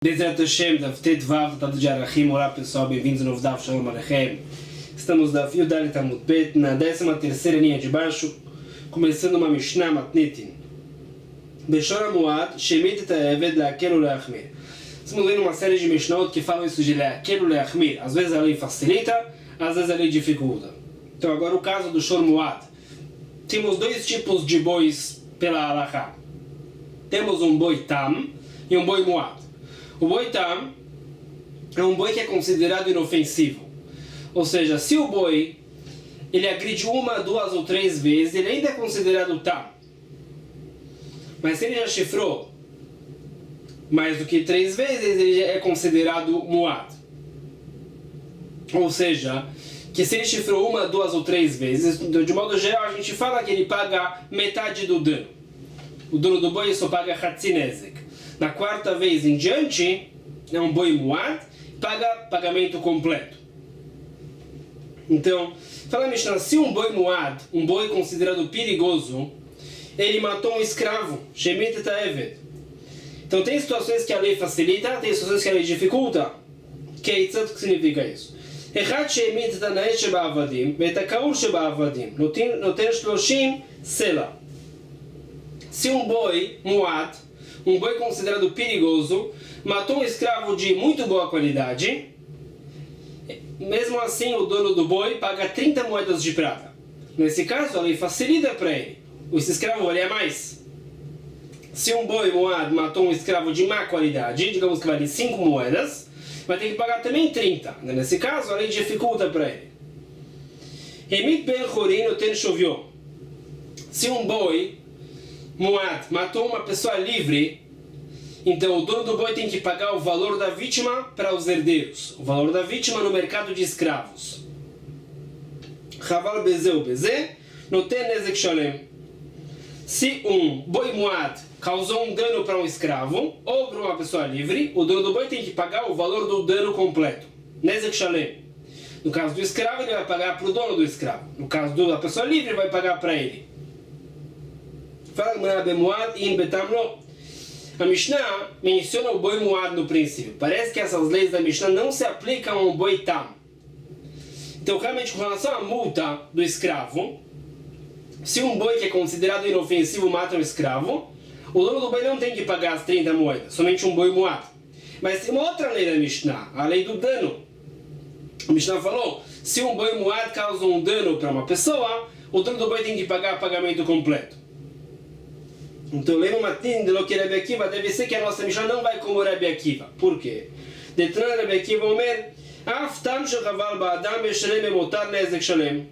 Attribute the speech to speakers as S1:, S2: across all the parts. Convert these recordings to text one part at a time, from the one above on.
S1: Bezerra Hashem, Daf Tet Vav, Tratado de Arachim. Olá pessoal, bem-vindos ao novo Daf Shalom Aleichem. Estamos na Fio Dalet Amud Bet, na 13ª linha de baixo, começando uma Mishnah Matnitin. Beshor HaMuad, Shemit et HaEved Le'akel u'Le'achmir. Estamos vendo uma série de Mishnot que falam isso de Le'akel u'Le'achmir. Às vezes a lei facilita, às vezes a lei dificulta. Então agora o caso do Shor Muad. Temos dois tipos de bois pela Halachá. Temos um boi Tam e um boi Muad. O boi Tam é um boi que é considerado inofensivo. Ou seja, se o boi ele agride uma, duas ou três vezes, ele ainda é considerado Tam. Mas se ele já chifrou mais do que 3 vezes, ele já é considerado Muad. Ou seja, que se ele chifrou uma, duas ou 3 vezes, de modo geral a gente fala que ele paga metade do dano. O dono do boi só paga Hatzinezek. Na 4ª vez em diante, é um boi Muad, paga pagamento completo. Então, fala Mishnah, se um boi Muad, um boi considerado perigoso, ele matou um escravo, Shemit et HaEved. Então tem situações que a lei facilita, tem situações que a lei dificulta. Keitzad, o que significa isso? Echad Shemit et HaNaet sheba'avadim, ve'et ha'kaur sheba'avadim, noten shloshim sela. Se um boi Muad, um boi considerado perigoso, matou um escravo de muito boa qualidade, mesmo assim o dono do boi paga 30 moedas de prata. Nesse caso, a lei facilita para ele. Esse escravo valia mais. Se um boi Muad matou um escravo de má qualidade, digamos que vale 5 moedas, vai ter que pagar também 30. Nesse caso, a lei dificulta para ele. Emit ben chorin noten shovyo. Se um boi Muad matou uma pessoa livre, então o dono do boi tem que pagar o valor da vítima para os herdeiros. O valor da vítima no mercado de escravos. Chaval bezeu bezé, noten nezek shalem. Se um boi Muad causou um dano para um escravo ou para uma pessoa livre, o dono do boi tem que pagar o valor do dano completo. Nezek shalem. No caso do escravo, ele vai pagar para o dono do escravo. No caso da pessoa livre, ele vai pagar para ele. A Mishnah menciona o boi Muad no princípio. Parece que essas leis da Mishnah não se aplicam ao boi Tam. Então, realmente, com relação à multa do escravo, se um boi que é considerado inofensivo mata um escravo, o dono do boi não tem que pagar as 30 moedas, somente um boi Muad. Mas tem uma outra lei da Mishnah, a lei do dano. A Mishnah falou, se um boi Muad causa um dano para uma pessoa, o dono do boi tem que pagar pagamento completo. Então, lembra Matin de lo que Rebbe Akiva, deve ser que a nossa Mishnah não vai como Rebbe Akiva. Por quê? Detran Rebbe Akiva Omer, Af tam shechaval ba'adam yeshalem emotar nezek shalem.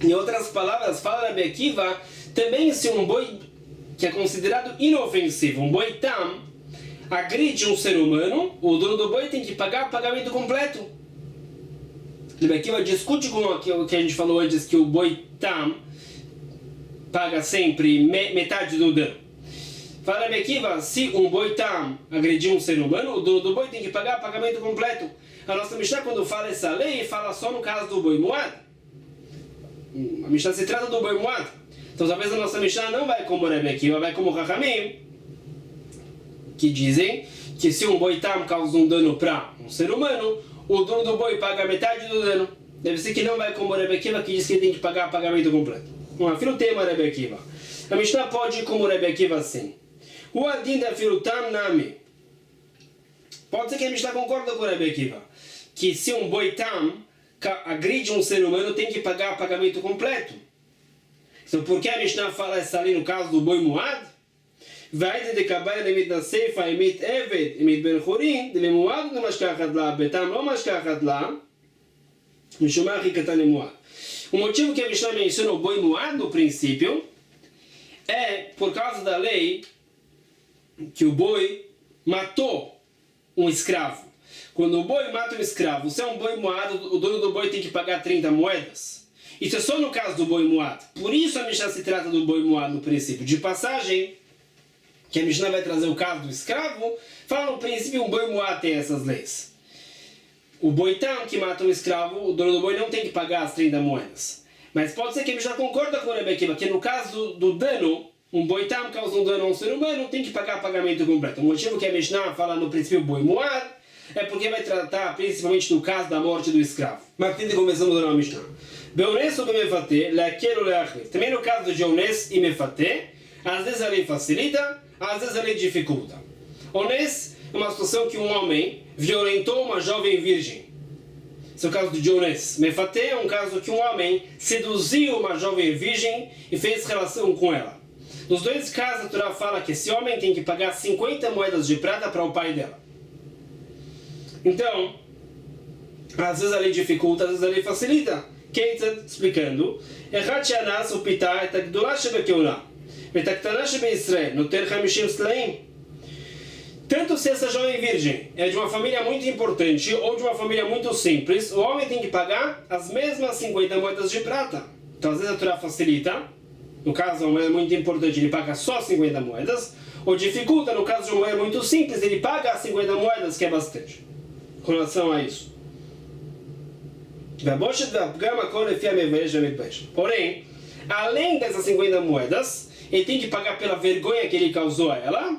S1: Em outras palavras, fala Rebbe Akiva, também se um boi que é considerado inofensivo, um boi tam, agride um ser humano, o dono do boi tem que pagar pagamento completo. Rebbe Akiva discute com o que a gente falou antes, que o boi tam paga sempre metade do dano. Fala Rebbe Akiva, se um boi Tam agredir um ser humano, o dono do boi tem que pagar pagamento completo. A nossa Mishnah, quando fala essa lei, fala só no caso do boi Muad. A Mishnah se trata do boi Muad. Então talvez a nossa Mishnah não vai como Rebbe Akiva, vai como Chachamim, que dizem que se um boi Tam causa um dano para um ser humano, o dono do boi paga metade do dano. Deve ser que não vai como Rebbe Akiva, que diz que ele tem que pagar pagamento completo. Afilo tema Rebbe Akiva. A Mishnah pode ir como Rebbe Akiva assim. O adin da Afilo tam nami. Pode ser que a Mishnah concorda com o Rebbe Akiva, que se um boi tam agride um ser humano, tem que pagar pagamento completo. Então por que a Mishnah fala essa ali no caso do boi Muad? Vai de kabai lemit na seifa emit eved emit ben chorin de lemuad não mashkachat lá betam não mashkachat lá mishumah hikatan lemuad. O motivo que a Mishnah menciona o boi Muad no princípio é por causa da lei que o boi matou um escravo. Quando o boi mata um escravo, se é um boi Muad, o dono do boi tem que pagar 30 moedas. Isso é só no caso do boi Muad. Por isso a Mishnah se trata do boi Muad no princípio. De passagem, que a Mishnah vai trazer o caso do escravo, fala no princípio um boi Muad tem essas leis. O boi Tam que mata um escravo, o dono do boi não tem que pagar as 30 moedas. Mas pode ser que a Mishnah concorda com o Rebbe Akiva, que no caso do dano, um boi tam causa um dano a um ser humano, tem que pagar pagamento completo. O motivo que a Mishnah fala no princípio boi muad é porque vai tratar principalmente do caso da morte do escravo. Mas tem que começamos a Mishnah. Beones ou bemefatê, leaquel ou leachlir. Também no caso de ones e mefatê, às vezes a lei facilita, às vezes a lei dificulta. Ones é uma situação que um homem violentou uma jovem virgem. Esse é o caso de ones. Mefatê é um caso que um homem seduziu uma jovem virgem e fez relação com ela. Nos dois casos, a Torá fala que esse homem tem que pagar 50 moedas de prata para o pai dela. Então, às vezes a lei dificulta, às vezes a lei facilita. Quem está explicando? Tanto se essa jovem virgem é de uma família muito importante ou de uma família muito simples, o homem tem que pagar as mesmas 50 moedas de prata. Então, às vezes a Torá facilita. No caso, uma moeda muito importante, ele paga só 50 moedas. Ou dificulta, no caso de uma moeda muito simples, ele paga as 50 moedas, que é bastante. Com relação a isso. Porém, além dessas 50 moedas, ele tem que pagar pela vergonha que ele causou a ela.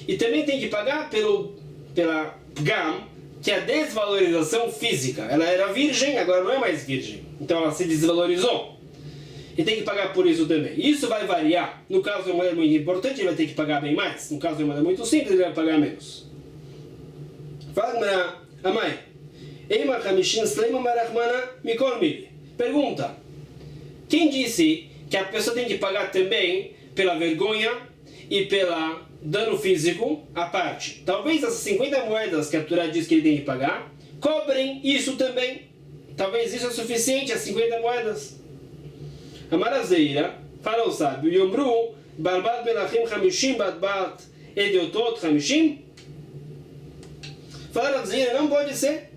S1: E também tem que pagar pela pgam, que é a desvalorização física. Ela era virgem, agora não é mais virgem. Então ela se desvalorizou. E tem que pagar por isso também. Isso vai variar. No caso de uma moeda muito importante, ele vai ter que pagar bem mais. No caso de uma moeda muito simples, ele vai pagar menos. Fala, Amai. Pergunta. Quem disse que a pessoa tem que pagar também pela vergonha e pela dano físico à parte? Talvez essas 50 moedas que a Torá diz que ele tem que pagar, cobrem isso também. Talvez isso é suficiente, as 50 moedas. Amarazeira, fala o sábio, Yomru, Barbat Melachim Hamishim, Batbat Ediotot Hamishim. Fala Razeira, não pode ser.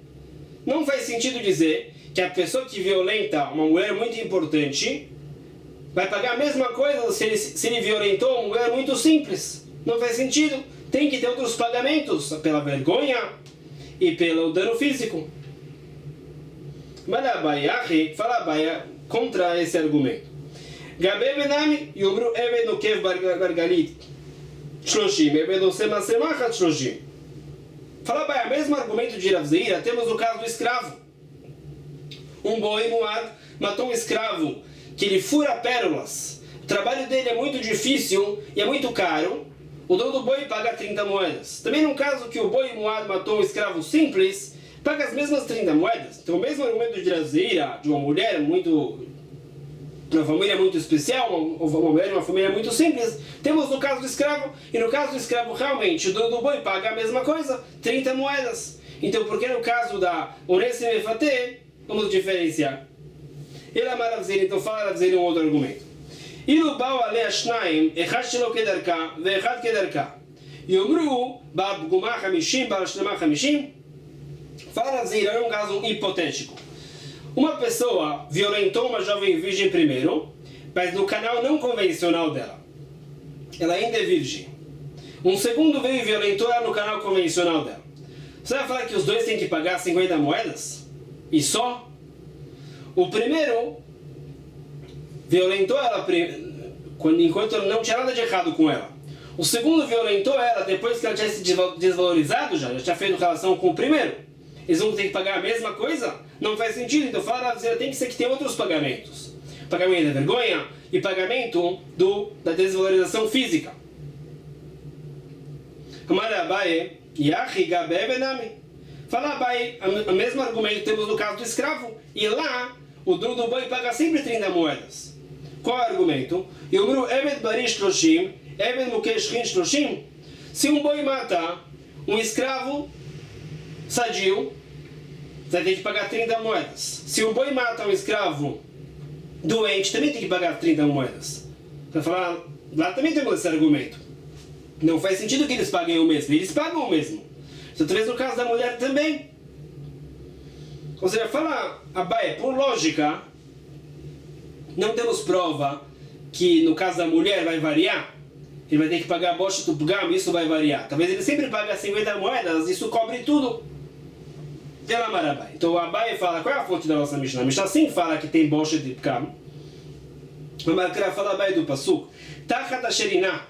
S1: Não faz sentido dizer que a pessoa que violenta uma mulher muito importante vai pagar a mesma coisa se ele violentou uma mulher muito simples. Não faz sentido. Tem que ter outros pagamentos, pela vergonha e pelo dano físico. Malabayahi, fala Abaia contra esse argumento. Gabe Benami, Yomru Eved no Kev Bargalit Shloshim, Eved no Sema Semachat Shloshim. Fala Abaia, mesmo argumento de Rav Zeira, temos o caso do escravo. Um boi muad matou um escravo que ele fura pérolas. O trabalho dele é muito difícil e é muito caro. O dono do boi paga 30 moedas. Também no caso que o boi muad matou um escravo simples, paga as mesmas 30 moedas. Então o mesmo argumento de Rav Zeira, de uma mulher muito... uma família muito especial, uma mulher de uma família muito simples, temos no caso do escravo, e no caso do escravo realmente o dono do boi paga a mesma coisa, 30 moedas. Então por que no caso da Ones e Mefatê, vamos diferenciar? Ele é maravilhoso, então fala Rav um outro argumento. Ilu bau ale ashnaim, echad shelo kedarka, veechad kedarka. Yomru, bab gumah hamishim, bab shlema hamishim. Fala Rav é um caso hipotético. Uma pessoa violentou uma jovem virgem primeiro, mas no canal não convencional dela. Ela ainda é virgem. Um segundo veio e violentou ela no canal convencional dela. Você vai falar que os dois têm que pagar 50 moedas? E só? O primeiro violentou ela enquanto não tinha nada de errado com ela. O segundo violentou ela depois que ela tinha se desvalorizado já tinha feito relação com o primeiro. Eles vão ter que pagar a mesma coisa? Não faz sentido. Então fala, tem que ser que tem outros pagamentos. Pagamento da vergonha e pagamento da desvalorização física. Fala Abai, o mesmo argumento temos no caso do escravo. E lá, o dono do boi paga sempre 30 moedas. Qual é o argumento? Se um boi mata um escravo sadio, você tem que pagar 30 moedas. Se um boi mata um escravo doente, também tem que pagar 30 moedas. Para falar, lá também temos esse argumento. Não faz sentido que eles paguem o mesmo. Eles pagam o mesmo. Então, talvez no caso da mulher também. Ou seja, fala Abai, por lógica, não temos prova que no caso da mulher vai variar. Ele vai ter que pagar a bocha do pgam, isso vai variar. Talvez ele sempre pague 50 moedas, isso cobre tudo. Então o Abai fala, qual é a fonte da nossa Mishnah? A Mishnah sim fala que tem bocha de pgam. Mas fala Abai do Pasuk. tachat asheriná.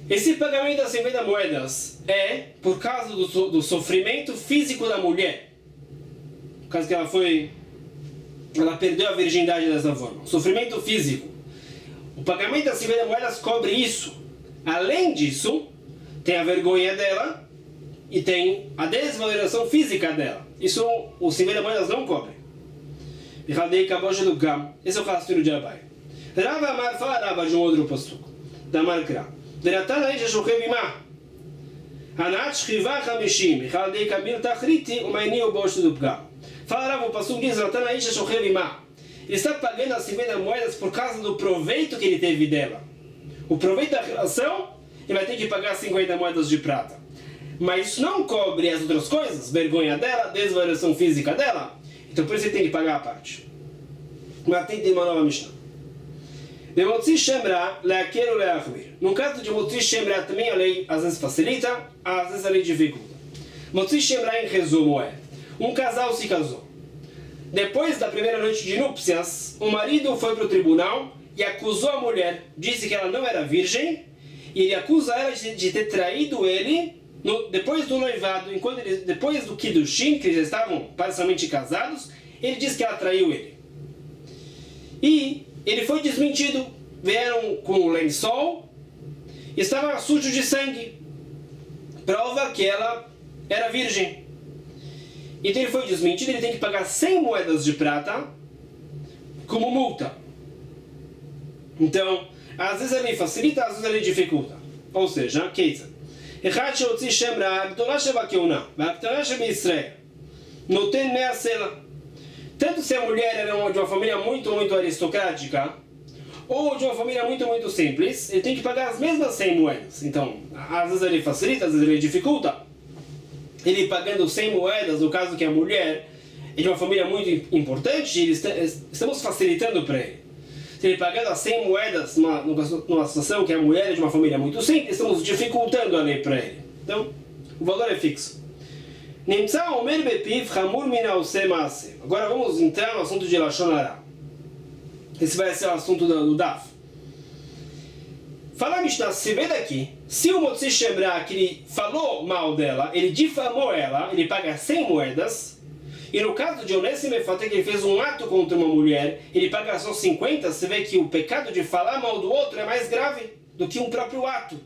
S1: Esse pagamento das 50 moedas é por causa do sofrimento físico da mulher. Por causa que ela perdeu a virgindade dessa forma. Sofrimento físico. O pagamento das 50 moedas cobre isso. Além disso, tem a vergonha dela e tem a desvalorização física dela. Isso os 50 moedas não cobrem. Esse é o raciocínio de Abai. Rava Amar fala Rava de um outro passuco. Da Markra. ונתן האיש השוכב עמה הנעת שכיבה 50 בכלל די קביל תחריתי ומעיניהו באושת ופגם. Fala Rava, o passuco diz, Natan האיש השוכב עמה. Ele está pagando as 50 moedas por causa do proveito que ele teve dela. O proveito da relação, ele vai ter que pagar 50 moedas de prata. Mas isso não cobre as outras coisas, vergonha dela, desvalorização física dela. Então por isso ele tem que pagar a parte. Mas tem uma nova Mishnah. Motzi Shemra, leaquer ou leachmir. No caso de Motzi Shemra, também a lei às vezes facilita, às vezes a lei dificulta. Motzi Shemra, em resumo, é: um casal se casou. Depois da primeira noite de núpcias, o marido foi para o tribunal e acusou a mulher, disse que ela não era virgem, e ele acusa ela de ter traído ele depois do noivado, depois do Kiddushin, que eles estavam parcialmente casados, ele disse que ela traiu ele. E ele foi desmentido. Vieram com o lençol e estava sujo de sangue. Prova que ela era virgem. Então ele foi desmentido, ele tem que pagar 100 moedas de prata como multa. Então, às vezes ele facilita, às vezes ele dificulta. Ou seja, Keita. אחד שהוציא שם רע, הגדולה שבכהונה, והקטנה שבישראל, נותן 100 סלע. Tanto se a mulher era de uma família muito aristocrática, ou de uma família muito simples, ele tem que pagar as mesmas 100 moedas. Então, às vezes ele facilita, às vezes ele dificulta. Ele pagando 100 moedas, no caso que a mulher é de uma família muito importante, estamos facilitando para ele. Se ele pagando as 100 moedas numa situação que a mulher é de uma família muito simples, estamos dificultando a lei para ele. Então, o valor é fixo. Agora vamos entrar no assunto de Lashon Hara. Esse vai ser o assunto do Daf. Fala Mishnah, se vê daqui, se o Motzi Shemra, que ele falou mal dela, ele difamou ela, ele paga 100 moedas. E no caso de Onessim Mefaté, que ele fez um ato contra uma mulher, ele paga só 50, você vê que o pecado de falar mal do outro é mais grave do que um próprio ato.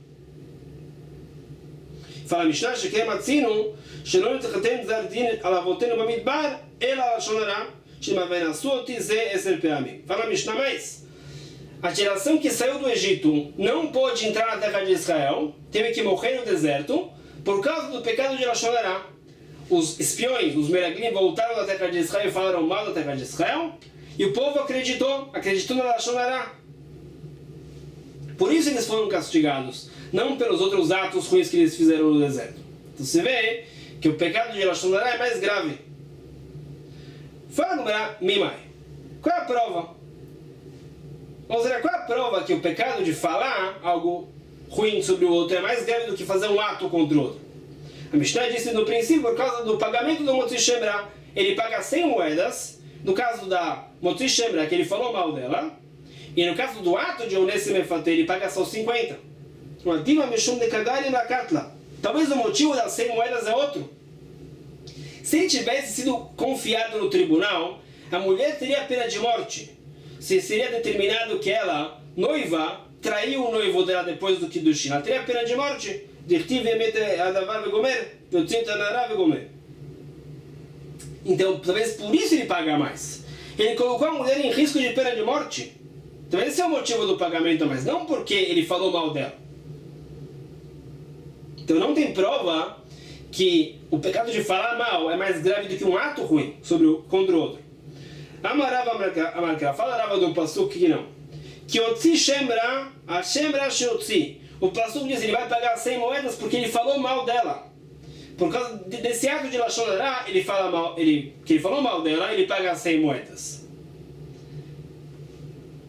S1: Fala Mishnah, שכן מצינו שלא נתחתן גזר דין על אבותינו במדבר, אלא על לשון הרע, שמבנסו אותי זה 10 פעמים. Fala Mishnah, mas a geração que saiu do Egito não pôde entrar na terra de Israel, teve que morrer no deserto, por causa do pecado de Lashon Hara. Os espiões, os meraglim, voltaram da terra de Israel e falaram mal da terra de Israel, e o povo acreditou na Lashon Hara. Por isso eles foram castigados, não pelos outros atos ruins que eles fizeram no deserto. Então você vê que o pecado de Lashon Hara é mais grave. Fala Gumara, Mimai. Qual é a prova? Ou seja, qual é a prova que o pecado de falar algo ruim sobre o outro é mais grave do que fazer um ato contra o outro? A Mishnah disse no princípio, por causa do pagamento do Motzi Shemra, ele paga 100 moedas. No caso da Motzi Shemra, que ele falou mal dela. E no caso do ato de Onessim Mefaté, ele paga só 50. Talvez o motivo das 100 moedas é outro. Se ele tivesse sido confiado no tribunal, a mulher teria pena de morte. Se seria determinado que ela, noiva, traiu o noivo dela depois do Kiddushin, ela teria pena de morte. Então, talvez por isso ele paga mais. Ele colocou a mulher em risco de pena de morte. Então esse é o motivo do pagamento, mas não porque ele falou mal dela. Então não tem prova que o pecado de falar mal é mais grave do que um ato ruim contra o outro. Amarava Amarkra, falarava do passuco que não. Que Otzi Shemra, a Shemra Sheotzi. O passuco diz que ele vai pagar 100 moedas porque ele falou mal dela. Por causa desse ato de Lashon Hara, que ele falou mal dela, ele paga 100 moedas.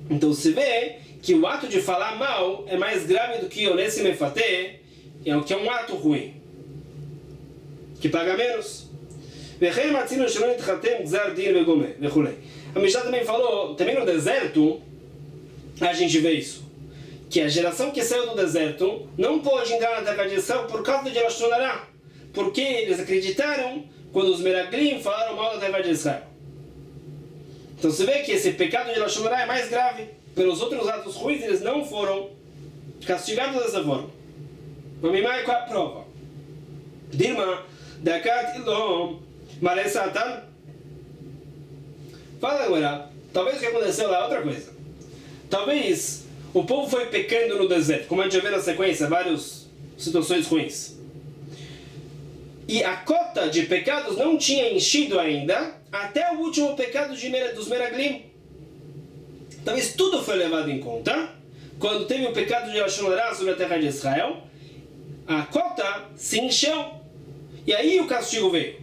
S1: Então se vê que o ato de falar mal é mais grave do que Onessim Mefaté, que é um ato ruim, que paga menos. A Mishnah também falou, também no deserto, a gente vê isso, que a geração que saiu do deserto não pode entrar na terra de Israel por causa de Lashon Hará, porque eles acreditaram quando os Meraglim falaram mal da terra de Israel. Então você vê que esse pecado de Lashon Hará é mais grave. Pelos outros atos ruins eles não foram castigados dessa forma. Mas Mimai, qual é a prova? Dilma, Dakat Ilom, Maré Satan. Fala agora, talvez o que aconteceu lá é outra coisa. Talvez o povo foi pecando no deserto, como a gente já vê na sequência, várias situações ruins. E a cota de pecados não tinha enchido ainda, até o último pecado dos Meraglim. Talvez tudo foi levado em conta. Quando teve o pecado de Lashon Hará sobre a terra de Israel, a cota se encheu. E aí o castigo veio.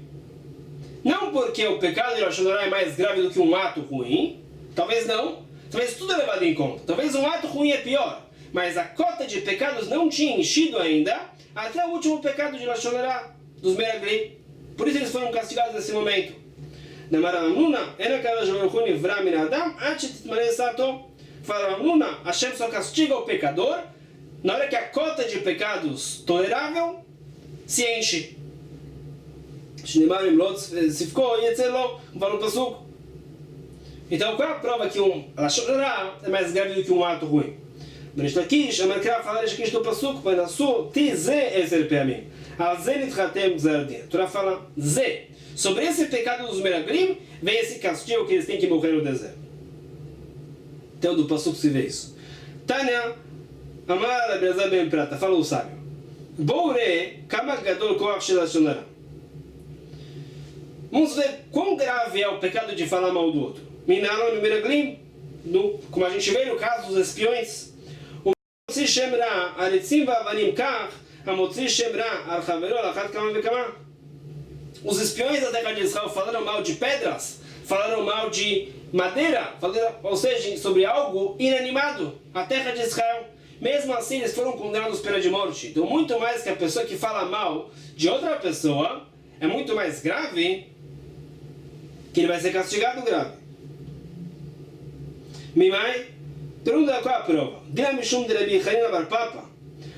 S1: Não porque o pecado de Lashon Hará é mais grave do que um ato ruim. Talvez não. Talvez tudo é levado em conta. Talvez um ato ruim é pior. Mas a cota de pecados não tinha enchido ainda, até o último pecado de Lashon Hará dos Meraglim. Por isso eles foram castigados nesse momento. Fala Ramnuna, Hashem só castiga o pecador na hora que a cota de pecados tolerável se enche. Se ficou, fala no passuco. Então qual é a prova que um Lashon Hará é mais grave do que um ato ruim? Berish Lakish, Amarkra fala Berish Lakish do passuco, mas na sua Tize Ezer Peamim. A Torá fala Zé. Sobre esse pecado dos Meraglim, vem esse castigo que eles têm que morrer no deserto. Então do passuco se vê isso. Tânia, Amar Abrazar Ben Prata, fala o sábio. Boure, Kama Gadol Koach Shel Lashon Hará. Vamos ver quão grave é o pecado de falar mal do outro. Minaron e Meraglim, como a gente vê no caso dos espiões. O Motzi Shem Ra, Aritzim Vavanim Kach, Amotzi Shem Ra, Archavero, Lachat Kama Vekama. Os espiões da terra de Israel falaram mal de pedras, falaram mal de madeira, ou seja, sobre algo inanimado, a terra de Israel. Mesmo assim, eles foram condenados pela de morte. Então, muito mais que a pessoa que fala mal de outra pessoa, é muito mais grave que ele vai ser castigado grave. Mimai, pergunta qual é a prova? Dila Mishum de Rabi Chanina bar Papa.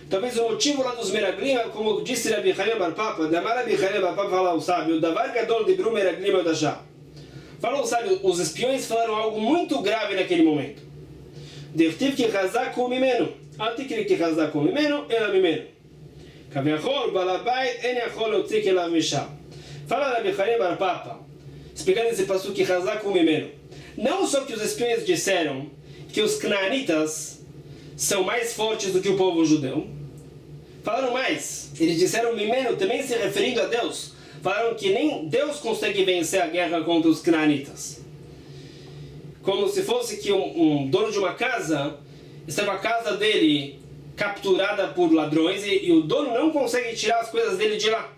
S1: Talvez o motivo lá dos Meraglim, como disse Rabi Chanina bar Papa, Damar Rabi Chanina bar Papa fala o sábio, Davar Gadol de Bru Meraglim o Dashá. Falou o sábio, os espiões falaram algo muito grave naquele momento. Devtiv que Chazak Mimeno. Altikri que Chazak Mimeno, ela Mimeno. Kaviachol, Balabait, En Yachol, Otzik Elav Misham. Fala Rabi Chanina bar Papa, explicando esse passo que Chazak Mimeno. Não só que os espiões disseram que os canaanitas são mais fortes do que o povo judeu. Falaram mais. Eles disseram Mimeno, também se referindo a Deus. Falaram que nem Deus consegue vencer a guerra contra os canaanitas. Como se fosse que um dono de uma casa, estava a casa dele capturada por ladrões e o dono não consegue tirar as coisas dele de lá.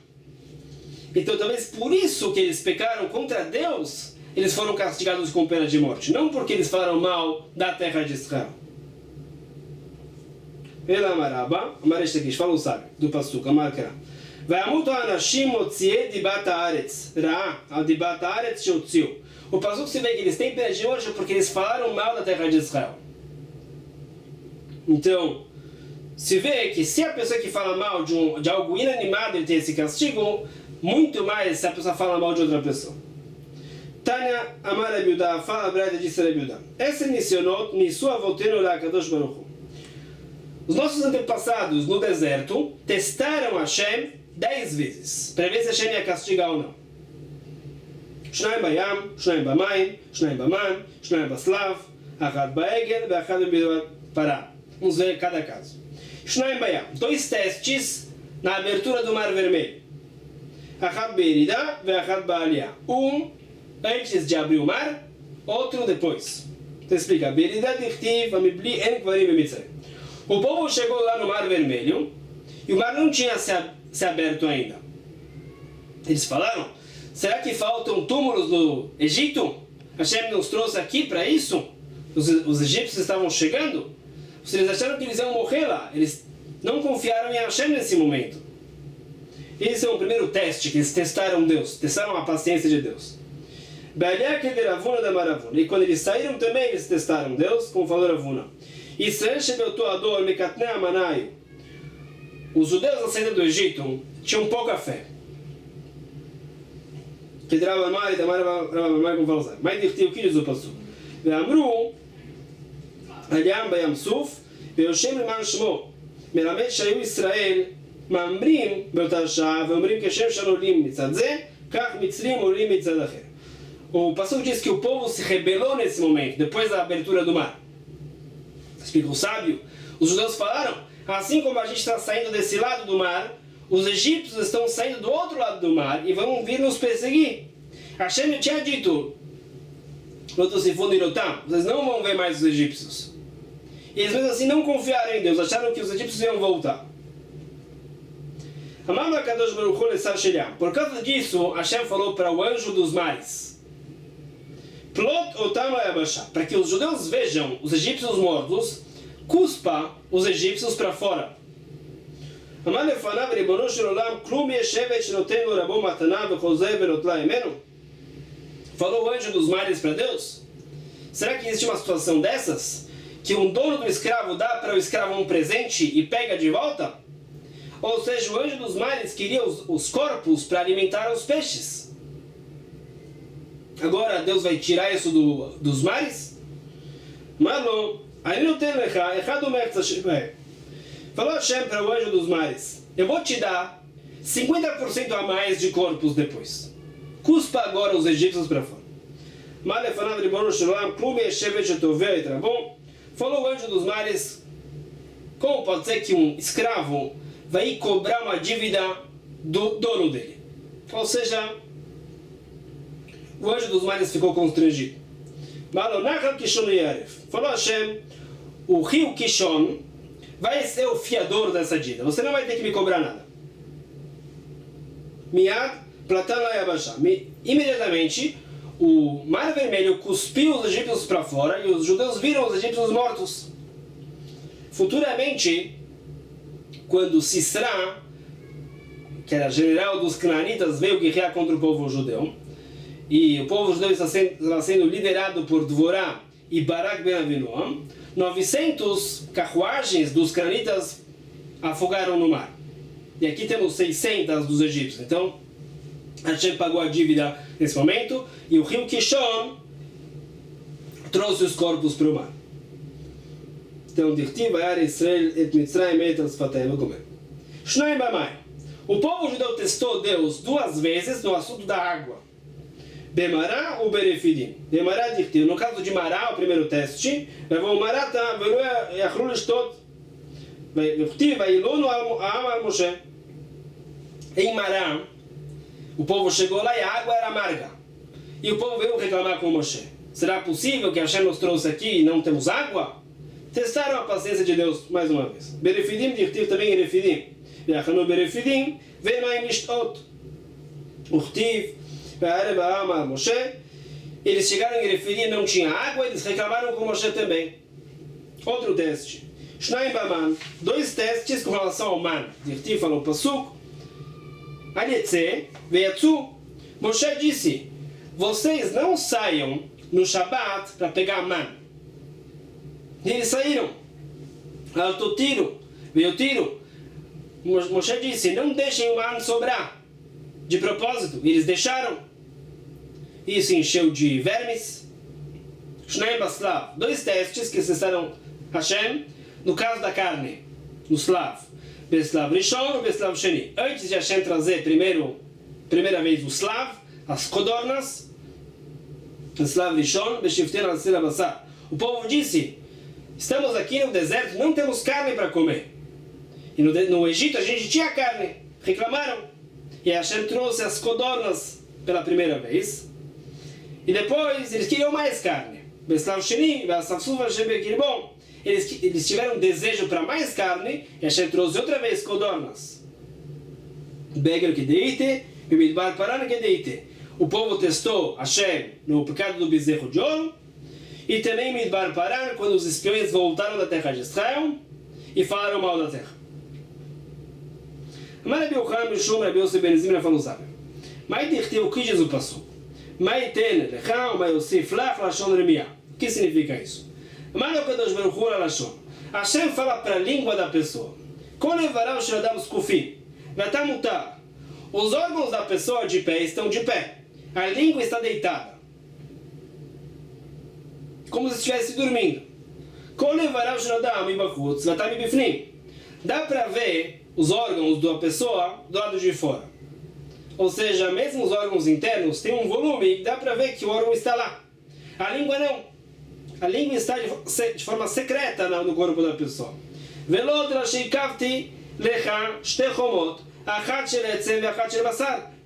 S1: Então talvez por isso que eles pecaram contra Deus, eles foram castigados com pena de morte. Não porque eles falaram mal da terra de Israel. Ela Maraba, Amareshtakish, fala o sábio, do Pasuk, Amarkara. Va'amutu anashim motziei dibat haaretz. Ra'a, al dibat haaretz sheotziu. O Pasuk se vê que eles têm pena de morte porque eles falaram mal da terra de Israel. Então, se vê que se a pessoa que fala mal de algo inanimado ele tem esse castigo, muito mais se a pessoa fala mal de outra pessoa. Tânia Amar Rabiudá, fala a Brada de Rabiudá. Esse nisionot nisu avotenu la Kadosh Baruch Hu. Os nossos antepassados no deserto testaram Hashem 10 vezes, para ver se Hashem ia castigar ou não. Shnaim bayam, shnaim bamayim, shnaim baman, shnaim baslav, achad baegel, veachad pará. Vamos ver cada caso. Shnaim bayam, 2 testes na abertura do Mar Vermelho. Achad beirida, veachad baaliyah. Antes de abrir o mar, outro depois. Então explica. Beirida dichtiv, amibli en kvarim bemitzrayim. O povo chegou lá no Mar Vermelho e o mar não tinha se aberto ainda. Eles falaram, será que faltam túmulos no Egito? Hashem nos trouxe aqui para isso? Os egípcios estavam chegando? Eles acharam que eles iam morrer lá. Eles não confiaram em Hashem nesse momento. Esse é o primeiro teste que eles testaram Deus. Testaram a paciência de Deus. E quando eles saíram também, eles testaram Deus, como falou Ravuna. Israel shebeuto ador mekatne amanayu. Os judeus na saída do Egito tinham pouca fé. Que Rav Amar e Tamar como falou. Mas diz o que diz o pastor? Ve'amru Hayam bayam suf ve'yoshem leman shmo melamed shayu Israel מאמרים באותה שעה ואומרים כשם שעולים מצד זה, כך מצרים עולים מצד אחר. O pastor diz que o povo se rebelou nesse momento, depois da abertura do mar. Explica o sábio. Os judeus falaram, assim como a gente está saindo desse lado do mar, os egípcios estão saindo do outro lado do mar e vão vir nos perseguir. Hashem tinha dito, vocês não vão ver mais os egípcios. E eles mesmo assim não confiaram em Deus, acharam que os egípcios iam voltar. Por causa disso, Hashem falou para o anjo dos mares, para que os judeus vejam os egípcios mortos, cuspa os egípcios para fora. Falou o anjo dos mares para Deus. Será que existe uma situação dessas? Que um dono do escravo dá para o escravo um presente e pega de volta? Ou seja, o anjo dos mares queria os corpos para alimentar os peixes. Agora Deus vai tirar isso dos mares? Mano, aí não tem errado falou Hashem para o anjo dos mares, eu vou te dar 50% a mais de corpos depois. Cuspa agora os egípcios para fora. Falou o anjo dos mares, como pode ser que um escravo vai cobrar uma dívida do dono dele? Ou seja, o anjo dos mares ficou constrangido. Falou Hashem, o rio Kishon vai ser o fiador dessa dívida. Você não vai ter que me cobrar nada. Imediatamente, o Mar Vermelho cuspiu os egípcios para fora e os judeus viram os egípcios mortos. Futuramente, quando Sisra, que era general dos cananitas, veio guerrear contra o povo judeu, e o povo judeu estava sendo liderado por Dvorá e Barak ben Avinoam, 900 carruagens dos cananitas afogaram no mar. E aqui temos 600 dos egípcios. Então, Hashem pagou a dívida nesse momento, e o rio Kishon trouxe os corpos para o mar. Então, o povo judeu testou Deus 2 vezes no assunto da água. Bemará ou Berefidim? Bemará dirtiu. No caso de Mará, o primeiro teste, em Mará, o povo chegou lá e a água era amarga. E o povo veio reclamar com Moshe. Será possível que Hashem nos trouxe aqui e não temos água? Testaram a paciência de Deus mais uma vez. Berefidim dirtiu também em Refidim. Ve'achanu Berefidim, ve'maim nishtot. Urtiv, ve'areb ha'amar Moshe. Eles chegaram em Refidim, não tinha água, eles reclamaram com Moshe também. Outro teste. Shnaim Baman, 2 testes com relação ao man. Dirtiv falou Pasuk. Alietze, ve'yatzu. Moshe disse, vocês não saiam no Shabat para pegar man. E eles saíram. Altotiro, ve'yotiro. Moshe disse, não deixem o man sobrar. De propósito, eles deixaram. Isso encheu de vermes. Shnaim Baslav, 2 testes que cessaram Hashem, no caso da carne, no Slav. Beslav Rishon ou Beslav Sheni. Antes de Hashem trazer primeira vez o Slav, as codornas, Beslav Rishon, Beshiften al-Sir Abassar. O povo disse, estamos aqui no deserto, não temos carne para comer. E no Egito a gente tinha carne. Reclamaram. E Hashem trouxe as codornas pela primeira vez. E depois eles queriam mais carne. Beslav Sheni, Beslav Sheni, bom. Eles tiveram desejo para mais carne, e Hashem trouxe outra vez codornas. Beger que deite, e Midbar Paran que deite. O povo testou Hashem no pecado do bezerro de ouro, e também Midbar Paran, quando os espiões voltaram da terra de Israel e falaram mal da terra. Amar Rabi Yochanan Mishum Rabi Yosef ben Zimra falou sábio. Mai dirtiu, o que diz o passuco? Mai ten lecham, mai yosif lach lashon remia. O que significa isso? Amar o Kadosh Baruch Hu lashon. Hashem fala para a língua da pessoa. Os órgãos da pessoa de pé estão de pé. A língua está deitada. Como se estivesse dormindo. Dá para ver os órgãos da pessoa do lado de fora. Ou seja, mesmo os órgãos internos têm um volume e dá para ver que o órgão está lá. A língua não. A língua está de forma secreta no corpo da pessoa.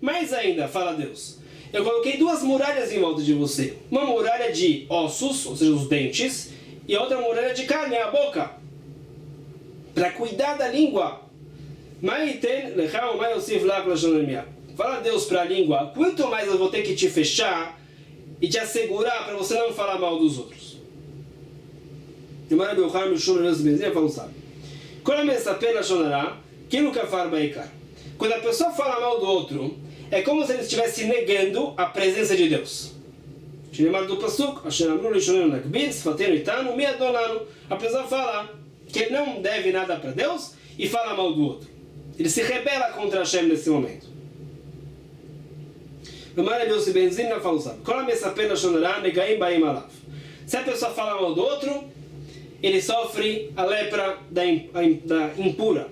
S1: Mais ainda, fala Deus, eu coloquei 2 muralhas em volta de você. Uma muralha de ossos, ou seja, os dentes, e outra muralha de carne, a boca. Para cuidar da língua. Fala Deus para a língua, quanto mais eu vou ter que te fechar e te assegurar para você não falar mal dos outros. Quando a pessoa fala mal do outro, é como se ele estivesse negando a presença de Deus. A pessoa fala que ele não deve nada para Deus e fala mal do outro. Ele se rebela contra Hashem nesse momento. Se a pessoa fala mal do outro, ele sofre a lepra da impura.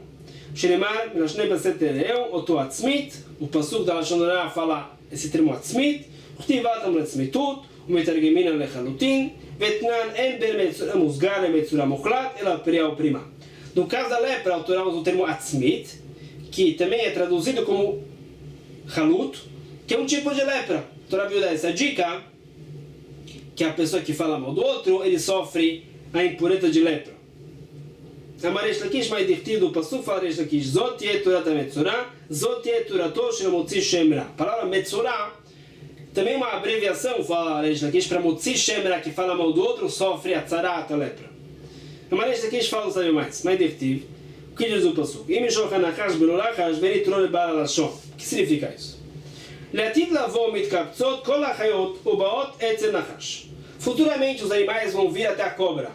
S1: O pasuk da Lashon Hara fala esse termo atzmit, no caso da lepra, autoramos o termo atzmit, que também é traduzido como halut, que é um tipo de lepra. A Torá viu essa dica, que a pessoa que fala mal do outro, ele sofre a impureza de lepra. Amaresh Lakish, mais divertido, o pasuk fala Resh Lakish, Zot yeh Torat HaMetzorah, Zot yeh Torato shel Motzi Shem Ra. A palavra Metzorah, também uma abreviação, fala Resh Lakish, para Motzi Shem Ra, que fala mal do outro, sofre a tzarat, a lepra. Amaresh Lakish fala, sabe mais divertido. O que diz o pasuk? Im Shocha Nachash Belolachash Veritro Lebal Lashon. O que significa isso? Le'atid lavo mitkaptzot kol hachayot ubaot etzel nachash. Futuramente os animais vão vir até a cobra.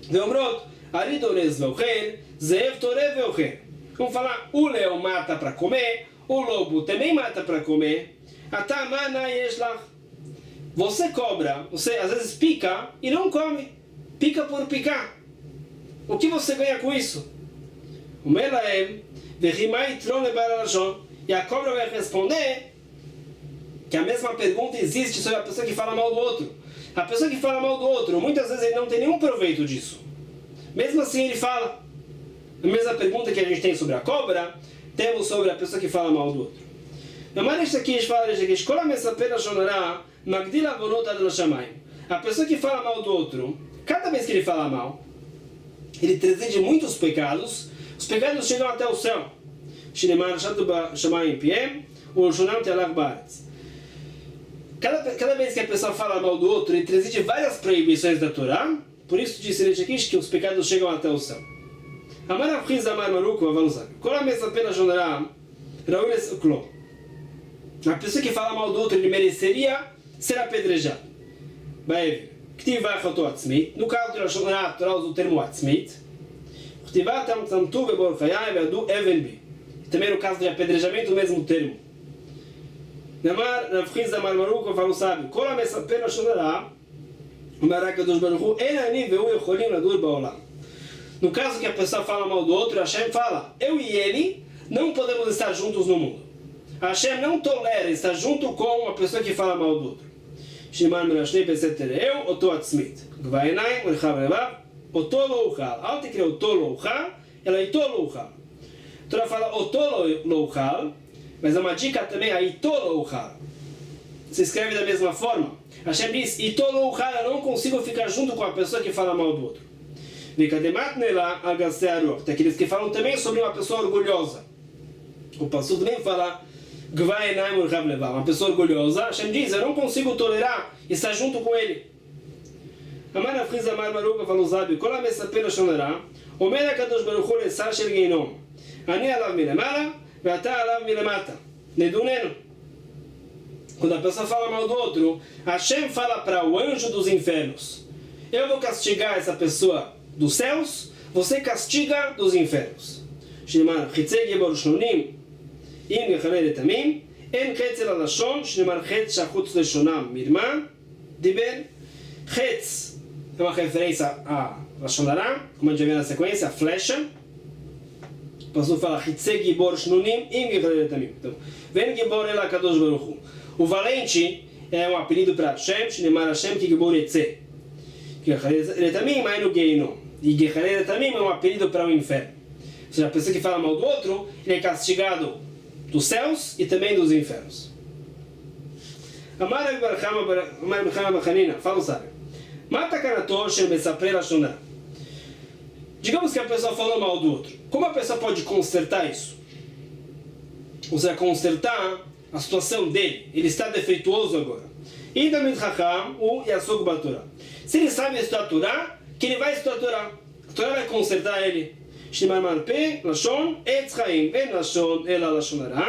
S1: Veomrot, aridorez veochen, zeev toreh veochen. Vamos falar, o leão mata para comer, o lobo também mata para comer. Atamana yeshlach. Você cobra, você às vezes pica e não come. Pica por picar. O que você ganha com isso? O melaem, vechimai tron lebal lashon. E a cobra vai responder que a mesma pergunta existe sobre a pessoa que fala mal do outro. A pessoa que fala mal do outro, muitas vezes ele não tem nenhum proveito disso. Mesmo assim ele fala. A mesma pergunta que a gente tem sobre a cobra, temos sobre a pessoa que fala mal do outro. A pessoa que fala mal do outro, cada vez que ele fala mal, ele transcende muitos pecados, os pecados chegam até o céu. Cada vez que a pessoa fala mal do outro, ele transmite várias proibições da Torá. Por isso disse Resh Lakish que os pecados chegam até o céu. A pessoa que fala mal do outro, ele mereceria ser apedrejado. No caso de Lashon Hara, a Torá usa o termo atzmit. Também no caso de apedrejamento, o mesmo termo. Fala o sábio, no caso que a pessoa fala mal do outro, Hashem fala, eu e ele não podemos estar juntos no mundo. Hashem não tolera estar junto com uma pessoa que fala mal do outro. Eu, oto atzmit. Gvainai, merchav levav, oto lo uchal. Al tekre oto lo uchal, ela ito lo uchal. A Torá fala oto lo uchal, mas é uma dica também a ito lo uchal. Se escreve da mesma forma. Hashem diz, ito lo uchal, eu não consigo ficar junto com a pessoa que fala mal do outro. Vikademat nela agasearu. Tem aqueles que falam também sobre uma pessoa orgulhosa. O pasuk também fala Gvainai merchav levav. Uma pessoa orgulhosa, Hashem diz, eu não consigo tolerar estar junto com ele. Amar Afriz Amar Maruka falou sábio, Kol HaMesaper Lashon Hara, Omer HaKadosh Baruch Hu Lesar Shel Geinom, Ani alav milemala, Ve'ata alav milemata. Nedunenu. Quando a pessoa fala mal do outro, Hashem fala para o anjo dos infernos, eu vou castigar essa pessoa dos céus, você castiga dos infernos. שנאמר, חצי גיבור שנונים, אם גחלי רתמים, אין חץ אל הלשון, שנאמר חץ שחוץ לשונם מרמה, דיבר, חץ, é uma referência a Lashon Hara, como a gente já viu na sequência, a flecha. O pastor fala, חצי גיבור שנונים, אם גחלי רתמים. Então, ven גיבור אלא הקדוש ברוך הוא. O valente é um apelido para Hashem, שנאמר Hashem que גיבור יצא. גחלי רתמים, היינו גיהינום. E גחלי רתמים é um apelido para o inferno. Ou seja, a pessoa que fala mal do outro, ele é castigado dos céus e também dos infernos. Amar Bechama Bachanina, fala o sábio. Mata Kanator Shem Besapre Lashon Hara. Digamos que a pessoa falou mal do outro. Como a pessoa pode consertar isso? Ou seja, consertar a situação dele. Ele está defeituoso agora. E também Chacham, o Yasok Batorá. Se ele sabe estudar a Torá, que ele vai estudar a Torá. A Torá vai consertar ele. שנאמר מרפא, לשון, עץ חיים, ואין לשון אלא לשון הרע,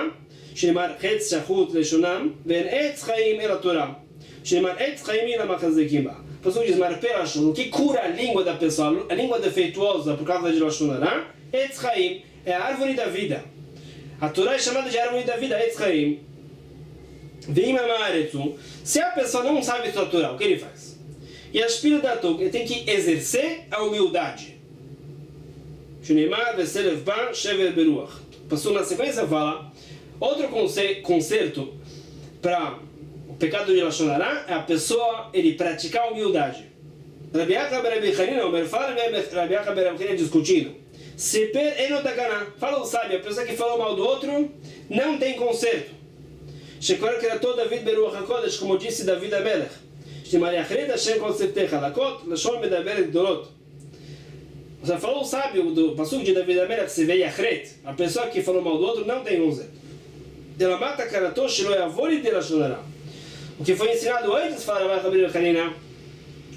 S1: שנאמר חץ שחוט לשונם, ואין עץ חיים אלא תורה, שנאמר עץ חיים אלא מחזיקים בה. O pastor diz marpé lashon, o que cura a língua da pessoa, a língua defeituosa por causa de Lashon Hara, Etz Chaim, é a árvore da vida. A Torá é chamada de árvore da vida, Etz Chaim. Vim amaretzu, se a pessoa não sabe estudar a Torá, o que ele faz? E a espírito da Torá, ele tem que exercer a humildade. Shneimar veselev ba shever beruach. Passou na sequência fala outro conserto para o pecado de Lashon Hara é a pessoa ele praticar a humildade. Rabi Akiva ben Rabi Chanina, o fala Rabi Akiva ben Rabi Chanina discutindo. Seper enotakana. Fala o sábio, a pessoa que falou mal do outro não tem conserto. Shekvar kratou David beruach hakodesh, como disse David Amelech. Shneimar yachred Hashem kol seftei chalakot lashon medaber gdolot. Você falou o sábio do passuco de David Amelech, se veio Achret, a pessoa que falou mal do outro não tem conserto. Ela mata Karatosh, não é a vôlei de Lashon Hara. O que foi ensinado antes, fala Rabbi Hanina,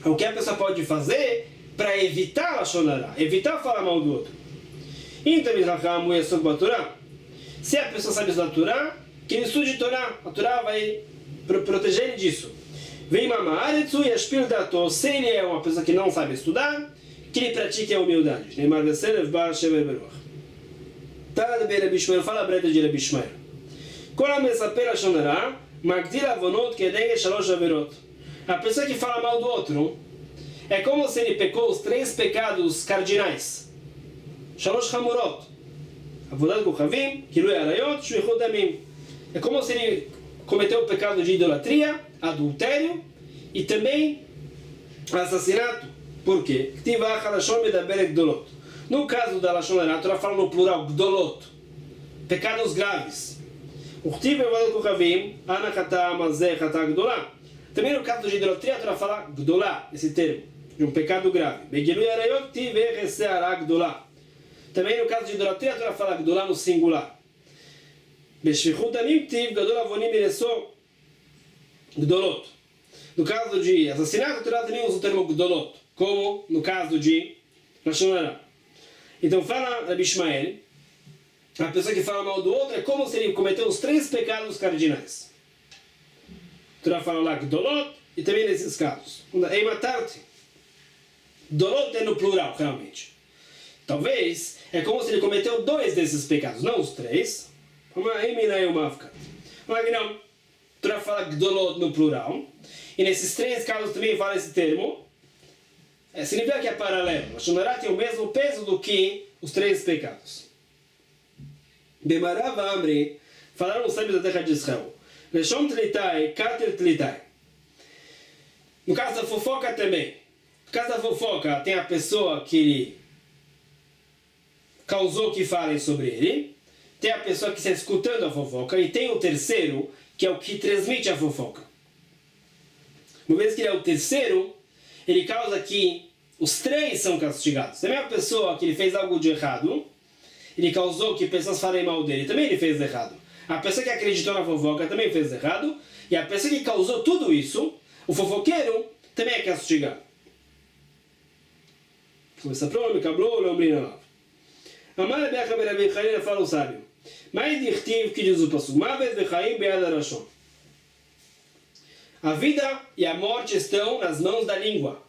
S1: é o que a pessoa pode fazer para evitar Lashon Hara, evitar falar mal do outro. Então, se a pessoa sabe estudar a Torá, que ele estude a Torá, a Torá vai proteger ele disso. Vem Mamaretsu e Ashpil Dato, se ele é uma pessoa que não sabe estudar, que ele pratique a humildade. Neymar Veselev Ba Shever Beruach. Tara de Rabi Shmuel, fala a breta de Rabi Shmuel. Kol ha-mesaper Lashon Hara, magdil avonot kedeged shalosh averot. A pessoa que fala mal do outro é como se ele pecou os 3 pecados cardinais. Shalosh hamurot. Avodat kochavim, kilui arayot, shvichut damim. É como se ele cometeu o pecado de idolatria, adultério e também assassinato. Por quê? No caso da Lashon Hara, a Torá fala no plural, gdolot, pecados graves. Também no caso de idolatria, a Torá fala gdolá, esse termo, de um pecado grave. Também no caso de idolatria, a Torá fala gdolá no singular. No caso de assassinato, a Torá também usa o termo gdolot, como no caso de Lashon Hara. Então fala Rabi Ishmael, a pessoa que fala mal do outro é como se ele cometeu os 3 pecados cardinais. A Torá fala lá gdolot e também nesses casos. Ei matar-te. Dolot é no plural, realmente. Talvez é como se ele cometeu 2 desses pecados, não os 3. Mas não. A Torá fala gdolot no plural. E nesses 3 casos também fala esse termo. Significa que é paralelo. Lashon Hara tem o mesmo peso do que os 3 pecados. Bemarav Amri, falaram os sábios da terra de Israel. Leshon tlitai, kater tlitai. No caso da fofoca também. No caso da fofoca, tem a pessoa que causou que falem sobre ele. Tem a pessoa que está escutando a fofoca. E tem o terceiro, que é o que transmite a fofoca. Uma vez que ele é o terceiro, ele causa que os 3 são castigados. Também a pessoa que ele fez algo de errado, ele causou que pessoas falem mal dele, também ele fez errado. A pessoa que acreditou na fofoca também fez errado. E a pessoa que causou tudo isso, o fofoqueiro, também é castigado. Amar Rabi Akiva ben Rabi Chanina, fala o sábio. Mas dichtiv, que diz o passuco, Mavet vechaim be'ad harashon. A vida e a morte estão nas mãos da língua.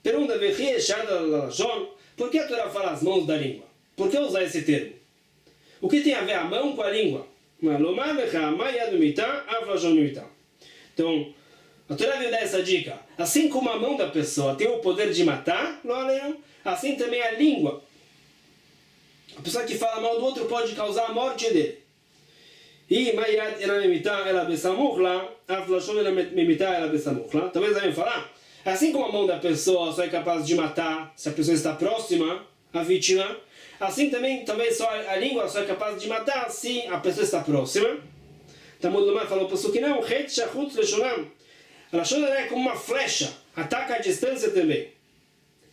S1: Pergunta, por que a Torá fala as mãos da língua? Por que usar esse termo? O que tem a ver a mão com a língua? Então, a Torá veio dar essa dica. Assim como a mão da pessoa tem o poder de matar, assim também a língua. A pessoa que fala mal do outro pode causar a morte dele. E talvez devem falar, assim como a mão da pessoa só é capaz de matar se a pessoa está próxima à vítima, assim também talvez só a língua só é capaz de matar se a pessoa está próxima. Talmud Lomar falou para o que não, a Lashon Hara é como uma flecha, ataca a distância também.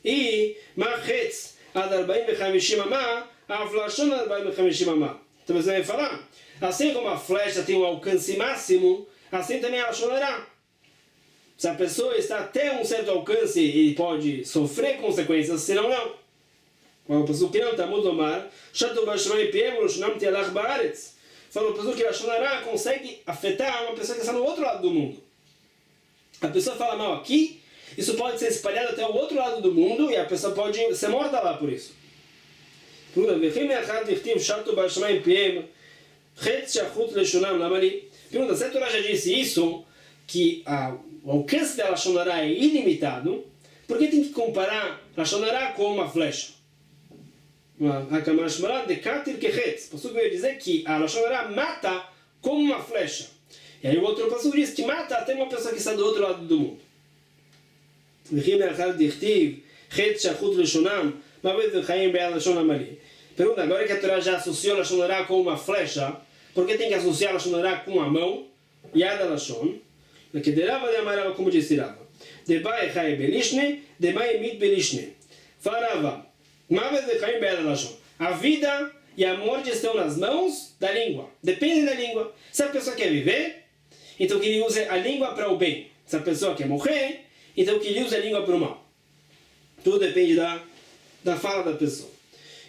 S1: E Machetz ad 40 amah, a Lashon 40 amah. Talvez devem falar, assim como a flecha tem um alcance máximo, assim também a Lashon Hara. Se a pessoa está até um certo alcance, ele pode sofrer consequências, senão não. Falou para o que não, Talmud Lomar, falou para o que a Lashon Hara consegue afetar uma pessoa que está no outro lado do mundo. A pessoa fala mal aqui, isso pode ser espalhado até o outro lado do mundo e a pessoa pode ser morta lá por isso. Pergunta, se a Torá já disse isso, que o alcance da Lashon Hara é ilimitado, por que tem que comparar Lashon Hara com uma flecha? O passuco veio dizer que a Lashon Hara mata como uma flecha. E aí o outro passuco diz que mata até uma pessoa que está do outro lado do mundo. Pergunta, agora que a Torá já associou a Lashon Hara com uma flecha, por que tem que associar a Lashon Hara com a mão? Yad Lashon, que derava de amarava como disse Rava. Debai chai belishne, debai mit belishne. Fala Rava, mavet de chaim be'ad Lashon. A vida e a morte estão nas mãos da língua. Depende da língua. Se a pessoa quer viver, então que ele use a língua para o bem. Se a pessoa quer morrer, então que ele use a língua para o mal. Tudo depende da fala da pessoa.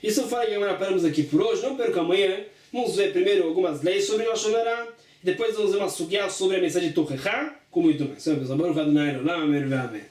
S1: Isso fala que agora paramos aqui por hoje. Não perca amanhã. Vamos ver primeiro algumas leis sobre Lashon Hara. Depois vamos ver uma sugiá sobre a mensagem de Torrechá, com muito mais. Amém.